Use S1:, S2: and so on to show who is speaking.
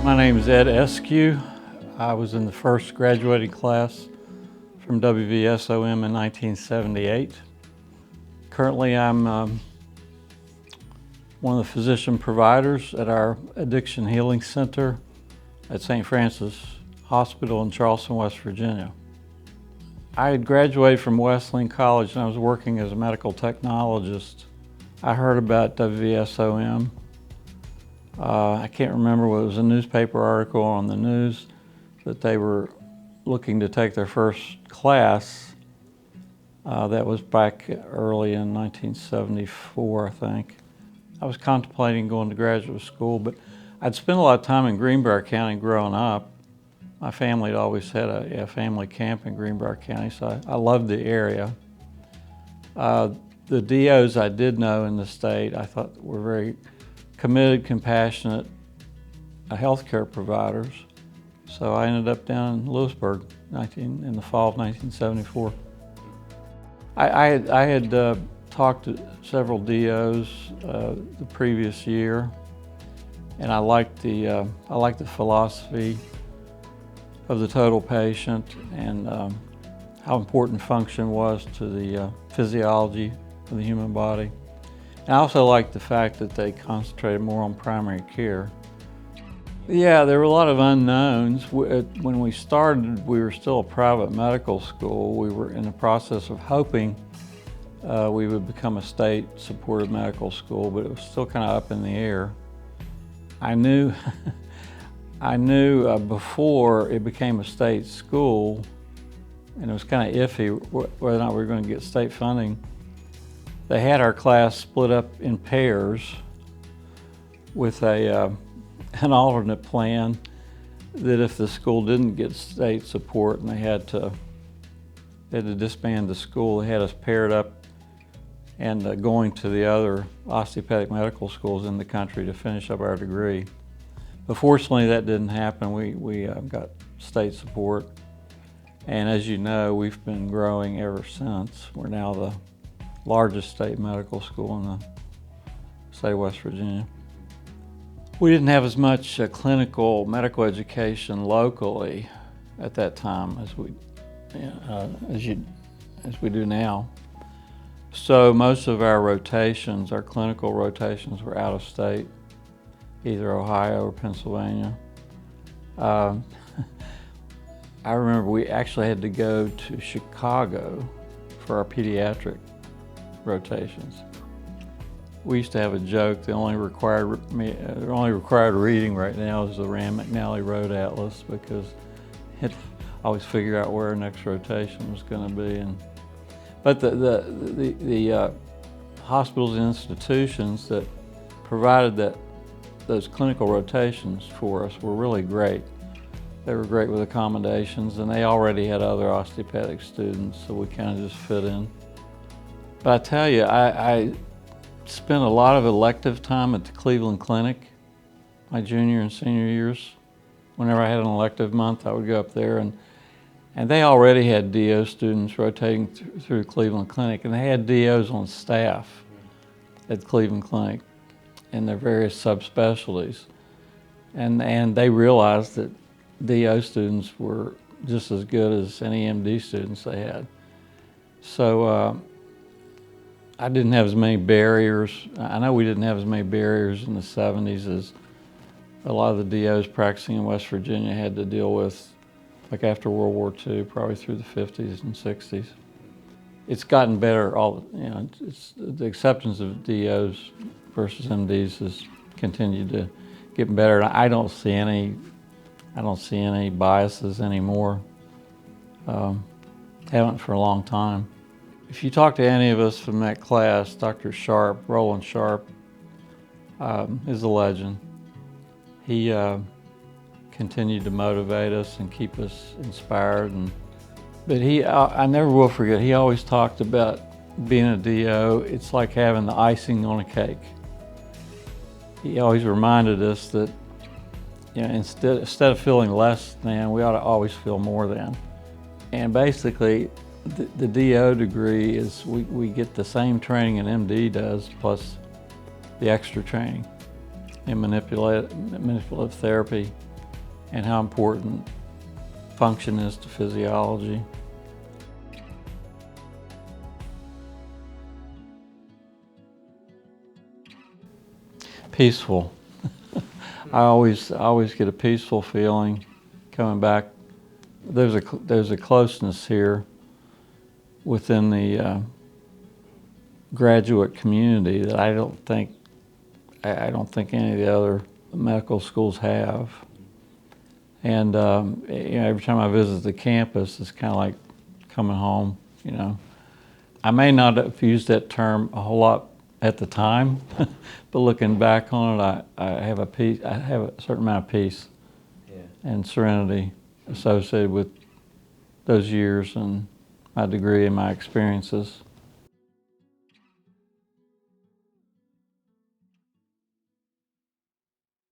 S1: My name is Ed Eskew. I was in the first graduating class from WVSOM in 1978. Currently, I'm one of the physician providers at our Addiction Healing Center at St. Francis Hospital in Charleston, West Virginia. I had graduated from Wesleyan College and I was working as a medical technologist. I heard about WVSOM. I can't remember whether it was a newspaper article on the news that they were looking to take their first class. That was back early in 1974, I think. I was contemplating going to graduate school, but I'd spent a lot of time in Greenbrier County growing up. My family had always had a family camp in Greenbrier County, so I loved the area. The DOs I did know in the state I thought were very committed, compassionate healthcare providers. So I ended up down in Lewisburg in the fall of 1974. I had talked to several DOs the previous year, and I liked the philosophy of the total patient and how important function was to the physiology of the human body. And I also liked the fact that they concentrated more on primary care. Yeah, there were a lot of unknowns. When we started, we were still a private medical school. We were in the process of hoping we would become a state-supported medical school, but it was still kind of up in the air. I knew before it became a state school, and it was kind of iffy whether or not we were going to get state funding. They had our class split up in pairs with an alternate plan that if the school didn't get state support and they had to disband the school, they had us paired up and going to the other osteopathic medical schools in the country to finish up our degree. But fortunately that didn't happen. We got state support, and as you know, we've been growing ever since. We're now the largest state medical school in the state of West Virginia. We didn't have as much clinical medical education locally at that time as we do now. So most of our rotations, our clinical rotations, were out of state, either Ohio or Pennsylvania. I remember we actually had to go to Chicago for our pediatric rotations. We used to have a joke, the only required reading right now is the Rand McNally Road Atlas, because I always figure out where our next rotation was going to be. But the hospitals and institutions that provided those clinical rotations for us were really great. They were great with accommodations, and they already had other osteopathic students, so we kind of just fit in. But I tell you, I spent a lot of elective time at the Cleveland Clinic my junior and senior years. Whenever I had an elective month, I would go up there, and they already had DO students rotating through Cleveland Clinic, and they had DOs on staff at Cleveland Clinic in their various subspecialties. And they realized that DO students were just as good as any MD students they had. So I didn't have as many barriers. I know we didn't have as many barriers in the 70s as a lot of the DOs practicing in West Virginia had to deal with, like after World War II, probably through the 50s and 60s. It's gotten better. The acceptance of DOs versus MDs has continued to get better. And I don't see any biases anymore. Haven't for a long time. If you talk to any of us from that class, Dr. Sharp, Roland Sharp, is a legend. He continued to motivate us and keep us inspired. But I never will forget, he always talked about being a DO, it's like having the icing on a cake. He always reminded us that instead of feeling less than, we ought to always feel more than. And basically, the DO degree is we get the same training an MD does, plus the extra training in manipulative therapy and how important function is to physiology. Peaceful. I always get a peaceful feeling coming back. There's a closeness here within the graduate community that I don't think any of the other medical schools have. And you know, every time I visit the campus, it's kind of like coming home. You know, I may not have used that term a whole lot at the time, but looking back on it, I have a certain amount of peace and serenity associated with those years and my degree and my experiences.